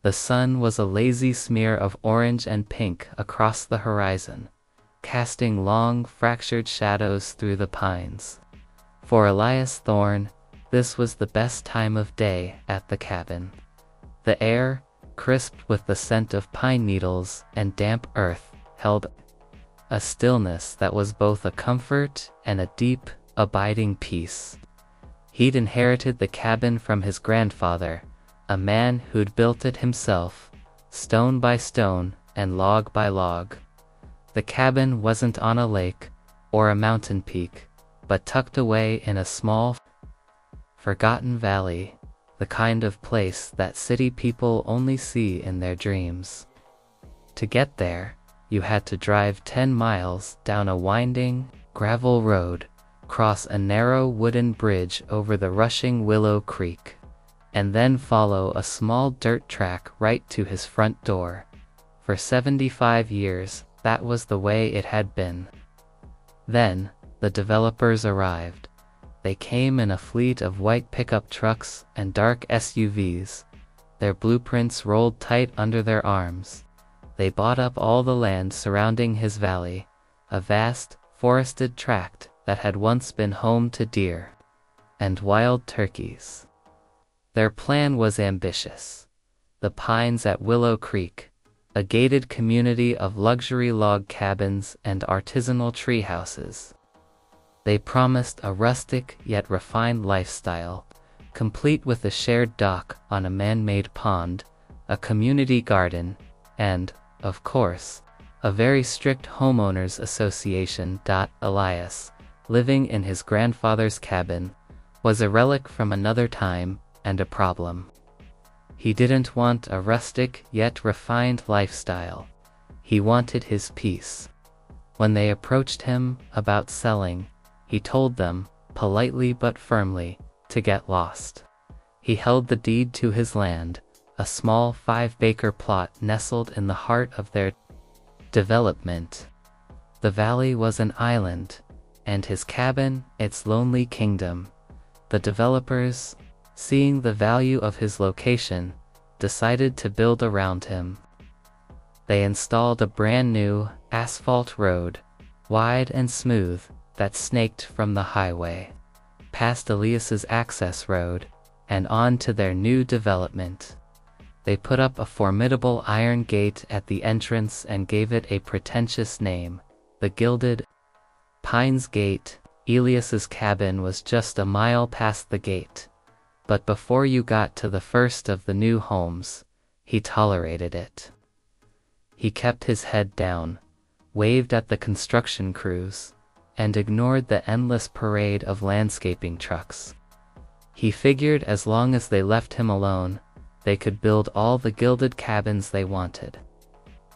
The sun was a lazy smear of orange and pink across the horizon, casting long, fractured shadows through the pines. For Elias Thorne, this was the best time of day at the cabin. The air, crisp with the scent of pine needles and damp earth, held a stillness that was both a comfort and a deep, abiding peace. He'd inherited the cabin from his grandfather, a man who'd built it himself, stone by stone and log by log. The cabin wasn't on a lake or a mountain peak, but tucked away in a small, forgotten valley, the kind of place that city people only see in their dreams. To get there, you had to drive 10 miles down a winding, gravel road, cross a narrow wooden bridge over the rushing Willow Creek, and then follow a small dirt track right to his front door. For 75 years, that was the way it had been. Then, the developers arrived. They came in a fleet of white pickup trucks and dark SUVs, their blueprints rolled tight under their arms. They bought up all the land surrounding his valley, a vast, forested tract that had once been home to deer and wild turkeys. Their plan was ambitious. The Pines at Willow Creek, a gated community of luxury log cabins and artisanal tree houses. They promised a rustic yet refined lifestyle, complete with a shared dock on a man-made pond, a community garden, and, of course, a very strict homeowners association. Elias, living in his grandfather's cabin, was a relic from another time and a problem. He didn't want a rustic yet refined lifestyle. He wanted his peace. When they approached him about selling, he told them, politely but firmly, to get lost. He held the deed to his land, a small 5-acre plot nestled in the heart of their development. The valley was an island, and his cabin its lonely kingdom. The developers, seeing the value of his location, decided to build around him. They installed a brand new asphalt road, wide and smooth, that snaked from the highway, past Elias's access road, and on to their new development. They put up a formidable iron gate at the entrance and gave it a pretentious name, the Gilded Pines Gate. Elias's cabin was just a mile past the gate, but before you got to the first of the new homes, he tolerated it. He kept his head down, waved at the construction crews, and ignored the endless parade of landscaping trucks. He figured as long as they left him alone, they could build all the gilded cabins they wanted.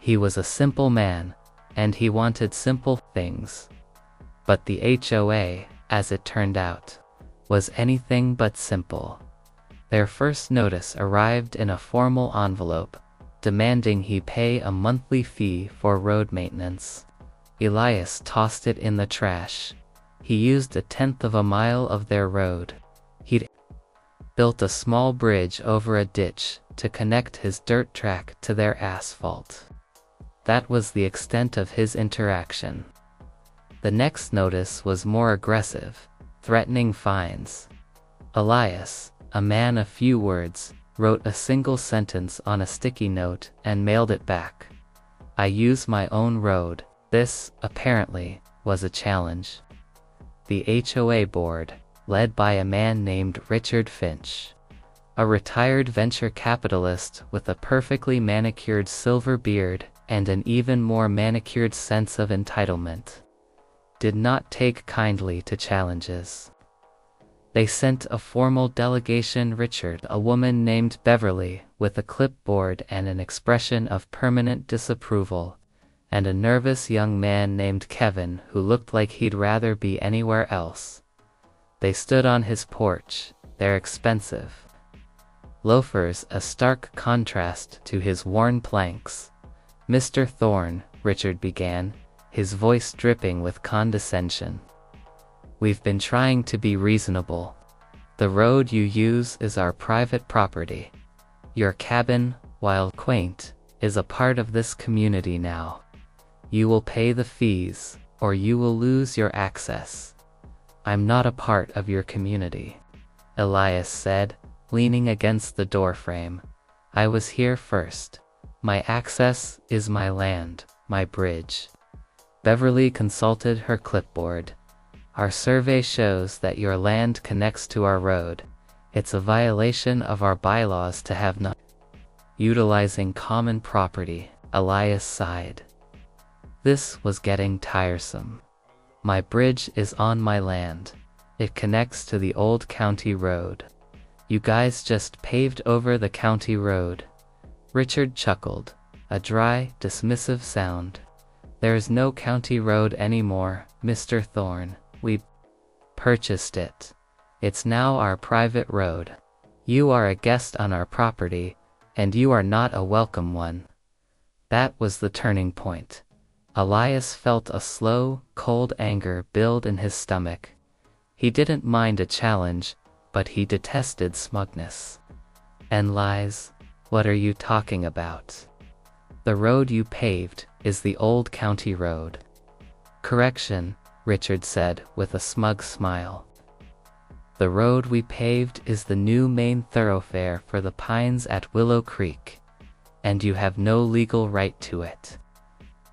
He was a simple man, and he wanted simple things. But the HOA, as it turned out, was anything but simple. Their first notice arrived in a formal envelope, demanding he pay a monthly fee for road maintenance. Elias tossed it in the trash. He used 1/10 of a mile of their road. He'd built a small bridge over a ditch to connect his dirt track to their asphalt. That was the extent of his interaction. The next notice was more aggressive, threatening fines. Elias, a man of few words, wrote a single sentence on a sticky note and mailed it back. "I use my own road." This, apparently, was a challenge. The HOA board, led by a man named Richard Finch, a retired venture capitalist with a perfectly manicured silver beard and an even more manicured sense of entitlement, did not take kindly to challenges. They sent a formal delegation. Richard, a woman named Beverly, with a clipboard and an expression of permanent disapproval, and a nervous young man named Kevin who looked like he'd rather be anywhere else. They stood on his porch, their expensive loafers a stark contrast to his worn planks. "Mr. Thorne," Richard began, his voice dripping with condescension, "we've been trying to be reasonable. The road you use is our private property. Your cabin, while quaint, is a part of this community now. You will pay the fees, or you will lose your access. I'm not a part of your community, Elias said, leaning against the doorframe. I was here first. My access is my land, my bridge. Beverly consulted her clipboard. Our survey shows that your land connects to our road. It's a violation of our bylaws to have none. Utilizing common property, Elias sighed. This was getting tiresome. My bridge is on my land. It connects to the old county road. You guys just paved over the county road. Richard chuckled, a dry, dismissive sound. There's no county road anymore, Mr. Thorne. We purchased it. It's now our private road. You are a guest on our property, and you are not a welcome one. That was the turning point. Elias felt a slow, cold anger build in his stomach. He didn't mind a challenge, but he detested smugness. And lies? What are you talking about? The road you paved is the old county road. Correction, Richard said with a smug smile. The road we paved is the new main thoroughfare for the Pines at Willow Creek, and you have no legal right to it.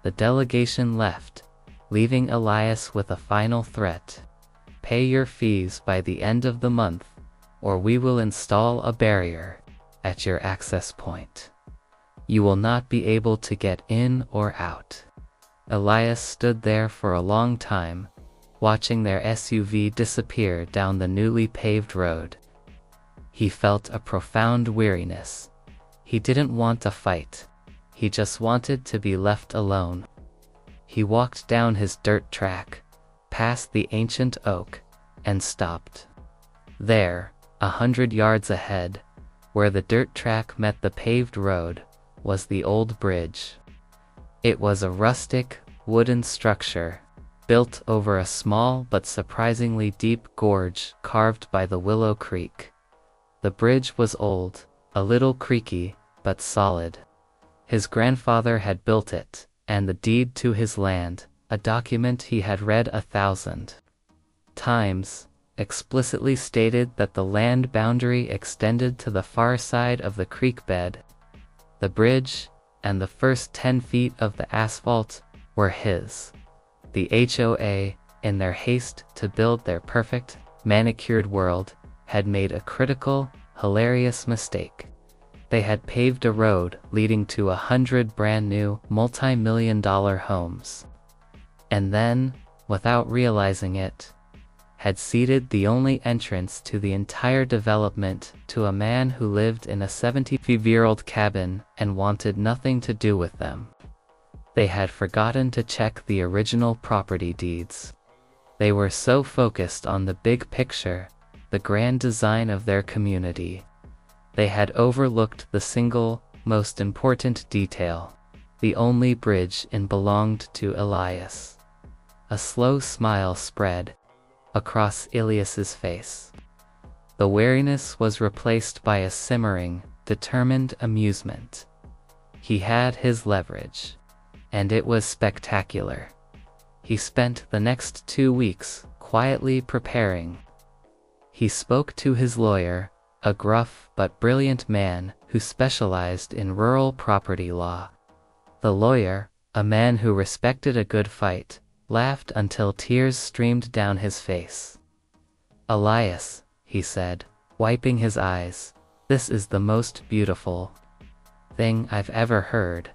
The delegation left, leaving Elias with a final threat. Pay your fees by the end of the month, or we will install a barrier at your access point. You will not be able to get in or out. Elias stood there for a long time, watching their SUV disappear down the newly paved road. He felt a profound weariness. He didn't want a fight. He just wanted to be left alone. He walked down his dirt track, past the ancient oak, and stopped. There, 100 yards ahead, where the dirt track met the paved road, was the old bridge. It was a rustic, wooden structure, built over a small but surprisingly deep gorge carved by the Willow Creek. The bridge was old, a little creaky, but solid. His grandfather had built it, and the deed to his land, a document he had read 1,000 times, explicitly stated that the land boundary extended to the far side of the creek bed. The bridge, and the first 10 feet of the asphalt, were his. The HOA, in their haste to build their perfect, manicured world, had made a critical, hilarious mistake. They had paved a road leading to 100 brand new, multi-million-dollar homes. And then, without realizing it, had ceded the only entrance to the entire development to a man who lived in a 75-year-old cabin and wanted nothing to do with them. They had forgotten to check the original property deeds. They were so focused on the big picture, the grand design of their community. They had overlooked the single, most important detail. The only bridge in belonged to Elias. A slow smile spread across Elias's face. The wariness was replaced by a simmering, determined amusement. He had his leverage, and it was spectacular. He spent the next 2 weeks quietly preparing. He spoke to his lawyer, a gruff but brilliant man who specialized in rural property law. The lawyer, a man who respected a good fight, laughed until tears streamed down his face. "Elias," he said, wiping his eyes, "this is the most beautiful thing I've ever heard.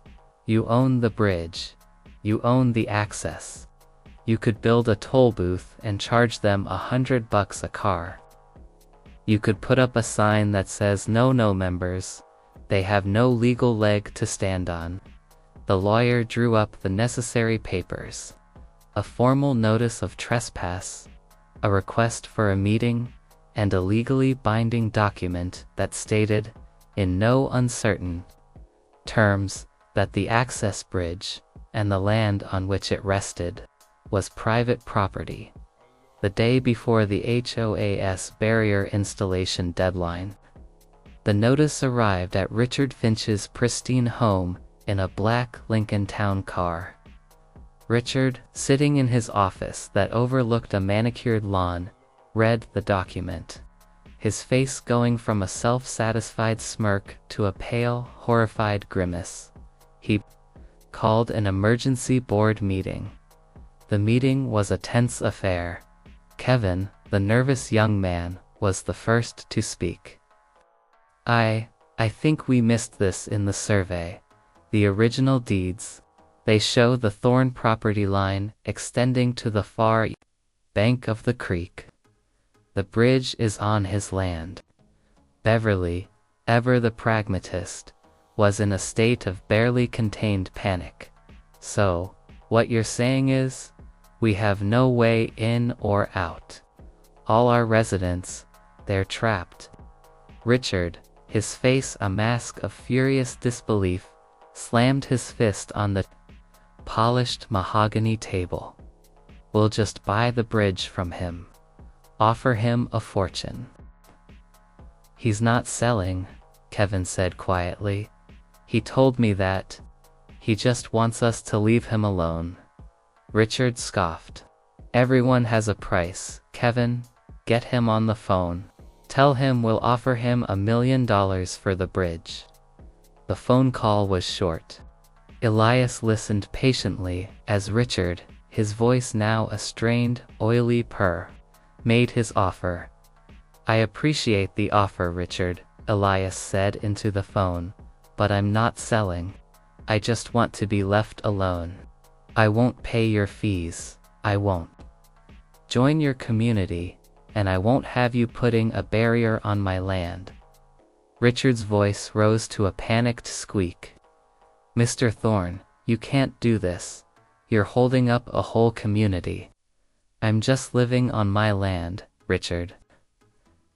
You own the bridge. You own the access. You could build a toll booth and charge them $100 a car. You could put up a sign that says no members. They have no legal leg to stand on." The lawyer drew up the necessary papers. A formal notice of trespass, a request for a meeting, and a legally binding document that stated, in no uncertain terms, that the access bridge, and the land on which it rested, was private property. The day before the HOA's barrier installation deadline, The notice arrived at Richard Finch's pristine home in a black Lincoln Town car. Richard, sitting in his office that overlooked a manicured lawn, read the document, his face going from a self-satisfied smirk to a pale, horrified grimace. He called an emergency board meeting. The meeting was a tense affair. Kevin, the nervous young man, was the first to speak. I think we missed this in the survey. The original deeds, they show the Thorne property line extending to the far bank of the creek. The bridge is on his land. Beverly, ever the pragmatist, was in a state of barely contained panic. So, what you're saying is, we have no way in or out. All our residents, they're trapped. Richard, his face a mask of furious disbelief, slammed his fist on the polished mahogany table. We'll just buy the bridge from him. Offer him a fortune. He's not selling, Kevin said quietly. He told me that. He just wants us to leave him alone. Richard scoffed. Everyone has a price, Kevin. Get him on the phone. Tell him we'll offer him $1 million for the bridge. The phone call was short. Elias listened patiently as Richard, his voice now a strained, oily purr, made his offer. I appreciate the offer, Richard, Elias said into the phone, but I'm not selling. I just want to be left alone. I won't pay your fees. I won't join your community, and I won't have you putting a barrier on my land. Richard's voice rose to a panicked squeak. Mr. Thorne, you can't do this. You're holding up a whole community. I'm just living on my land, Richard.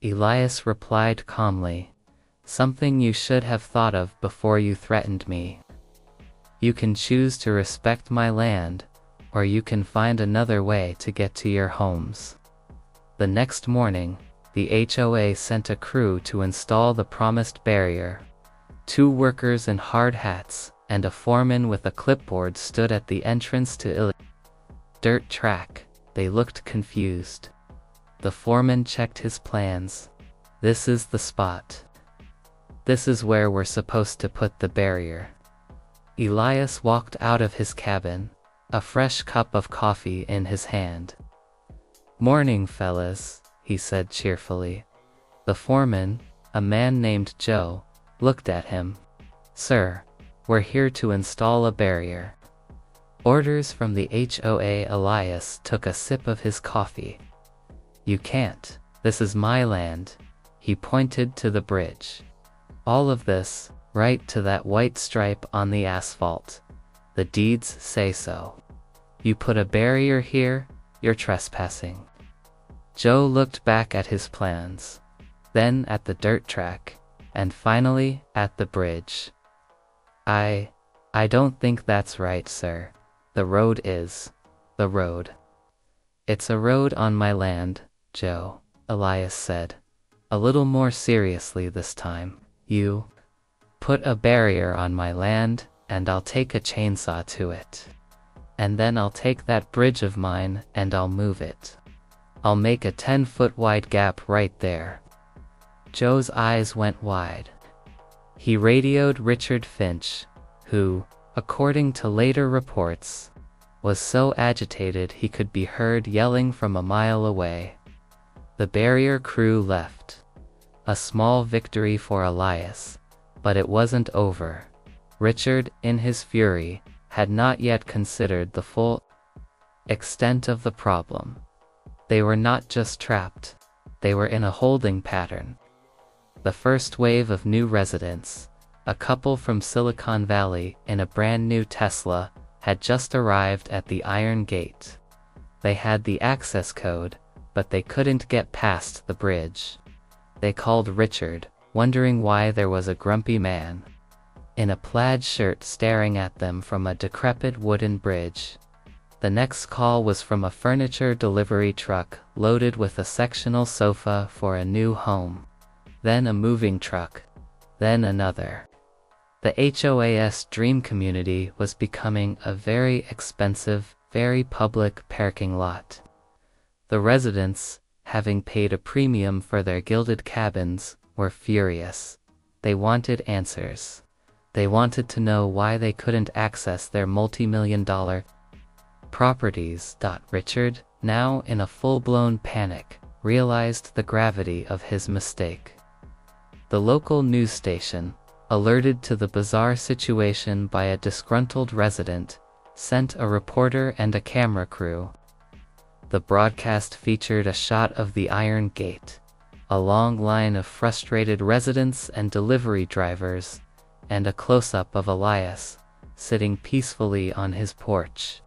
Elias replied calmly, something you should have thought of before you threatened me. You can choose to respect my land, or you can find another way to get to your homes. The next morning, the HOA sent a crew to install the promised barrier. 2 workers in hard hats and a foreman with a clipboard stood at the entrance to dirt track. They looked confused. The foreman checked his plans. This is the spot. This is where we're supposed to put the barrier. Elias walked out of his cabin, a fresh cup of coffee in his hand. Morning, fellas, he said cheerfully. The foreman, a man named Joe, looked at him. Sir, we're here to install a barrier. Orders from the HOA. Elias took a sip of his coffee. You can't. This is my land. He pointed to the bridge. All of this, right to that white stripe on the asphalt. The deeds say so. You put a barrier here, you're trespassing. Joe looked back at his plans, then at the dirt track, and finally at the bridge. I don't think that's right, sir. The road is. The road. It's a road on my land, Joe, Elias said, a little more seriously this time. You put a barrier on my land, and I'll take a chainsaw to it. And then I'll take that bridge of mine and I'll move it. I'll make a 10-foot wide gap right there. Joe's eyes went wide. He radioed Richard Finch, who, according to later reports, was so agitated he could be heard yelling from a mile away. The barrier crew left. A small victory for Elias, but it wasn't over. Richard, in his fury, had not yet considered the full extent of the problem. They were not just trapped, they were in a holding pattern. The first wave of new residents, a couple from Silicon Valley in a brand new Tesla, had just arrived at the Iron Gate. They had the access code, but they couldn't get past the bridge. They called Richard, wondering why there was a grumpy man in a plaid shirt staring at them from a decrepit wooden bridge. The next call was from a furniture delivery truck loaded with a sectional sofa for a new home. Then a moving truck, then another. The HOA's dream community was becoming a very expensive, very public parking lot. The residents, having paid a premium for their gilded cabins, were furious. They wanted answers. They wanted to know why they couldn't access their multi-million-dollar properties. Richard, now in a full-blown panic, realized the gravity of his mistake. The local news station, alerted to the bizarre situation by a disgruntled resident, sent a reporter and a camera crew. The broadcast featured a shot of the Iron Gate, a long line of frustrated residents and delivery drivers, and a close-up of Elias, sitting peacefully on his porch,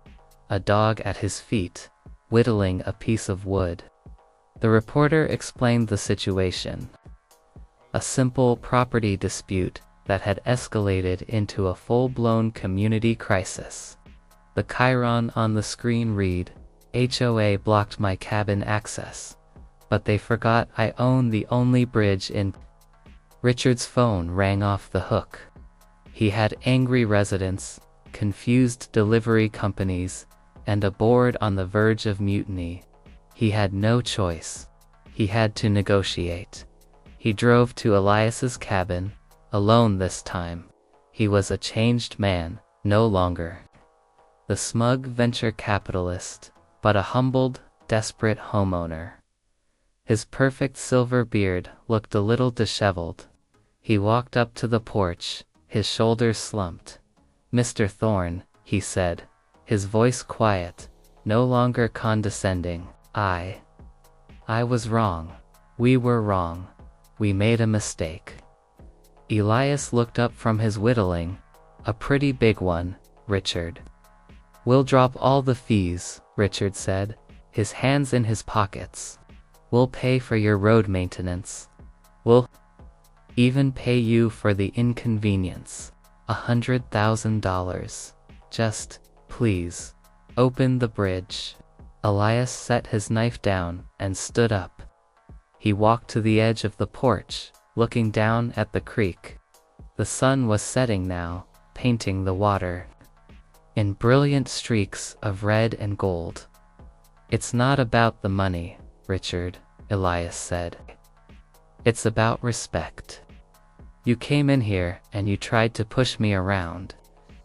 a dog at his feet, whittling a piece of wood. The reporter explained the situation. A simple property dispute that had escalated into a full-blown community crisis. The chyron on the screen read, "HOA blocked my cabin access, but they forgot I own the only bridge in." Richard's phone rang off the hook. He had angry residents, confused delivery companies, and a board on the verge of mutiny. He had no choice. He had to negotiate. He drove to Elias's cabin, alone this time. He was a changed man, no longer the smug venture capitalist, but a humbled, desperate homeowner. His perfect silver beard looked a little disheveled. He walked up to the porch, his shoulders slumped. "Mr. Thorne," he said, his voice quiet, no longer condescending. I was wrong. We were wrong. We made a mistake." Elias looked up from his whittling. "A pretty big one, Richard." "We'll drop all the fees," Richard said, his hands in his pockets. "We'll pay for your road maintenance. We'll even pay you for the inconvenience. $100,000. Just, please, open the bridge." Elias set his knife down and stood up. He walked to the edge of the porch, looking down at the creek. The sun was setting now, painting the water in brilliant streaks of red and gold. "It's not about the money, Richard," Elias said. "It's about respect. You came in here and you tried to push me around.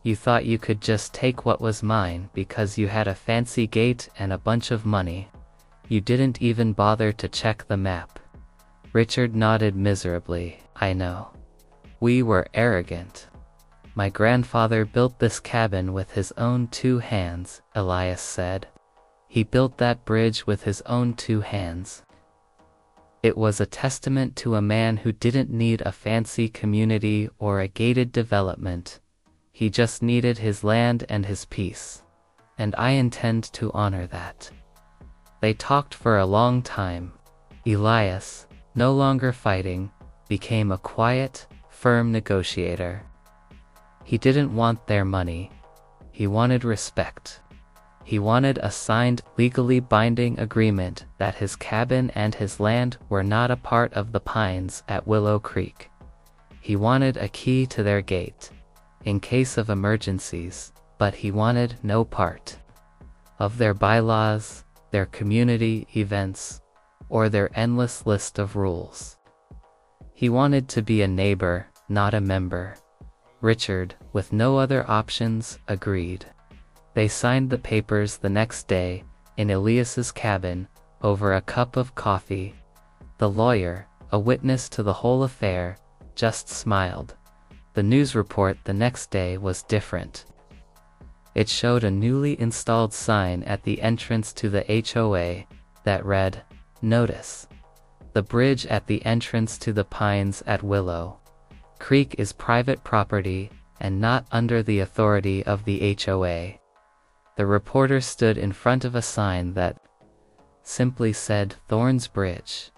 You thought you could just take what was mine because you had a fancy gate and a bunch of money. You didn't even bother to check the map." Richard nodded miserably. "I know. We were arrogant. My grandfather built this cabin with his own 2 hands, Elias said. He built that bridge with his own 2 hands. It was a testament to a man who didn't need a fancy community or a gated development. He just needed his land and his peace. And I intend to honor that." They talked for a long time. Elias, no longer fighting, became a quiet, firm negotiator. He didn't want their money. He wanted respect. He wanted a signed, legally binding agreement that his cabin and his land were not a part of the pines at Willow Creek. He wanted a key to their gate, in case of emergencies, but he wanted no part of their bylaws, their community events, or their endless list of rules. He wanted to be a neighbor, not a member. Richard, with no other options, agreed. They signed the papers the next day, in Elias's cabin, over a cup of coffee. The lawyer, a witness to the whole affair, just smiled. The news report the next day was different. It showed a newly installed sign at the entrance to the HOA that read, "Notice. The bridge at the entrance to the Pines at Willow Creek is private property and not under the authority of the HOA." The reporter stood in front of a sign that simply said Thorne's Bridge.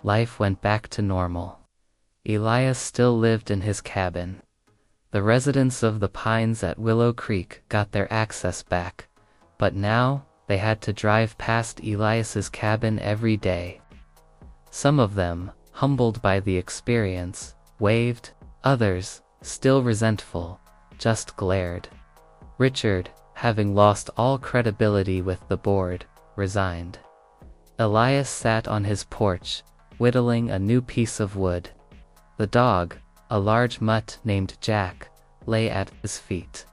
Life went back to normal. Elias still lived in his cabin. The residents of the Pines at Willow Creek got their access back, but now they had to drive past Elias's cabin every day. Some of them, humbled by the experience, waved, Others, still resentful, just glared. Richard, having lost all credibility with the board, resigned. Elias sat on his porch, whittling a new piece of wood. The dog, a large mutt named Jack, lay at his feet.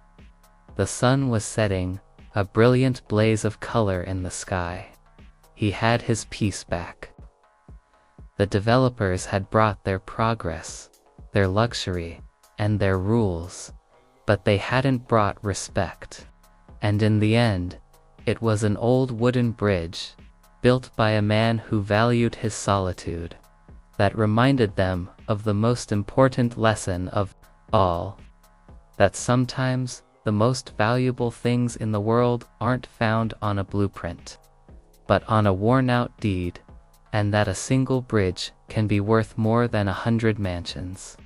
The sun was setting, a brilliant blaze of color in the sky. He had his peace back. The developers had brought their progress, their luxury, and their rules, but they hadn't brought respect. And in the end, it was an old wooden bridge, built by a man who valued his solitude, that reminded them of the most important lesson of all, that sometimes the most valuable things in the world aren't found on a blueprint, but on a worn-out deed, and that a single bridge can be worth more than 100 mansions.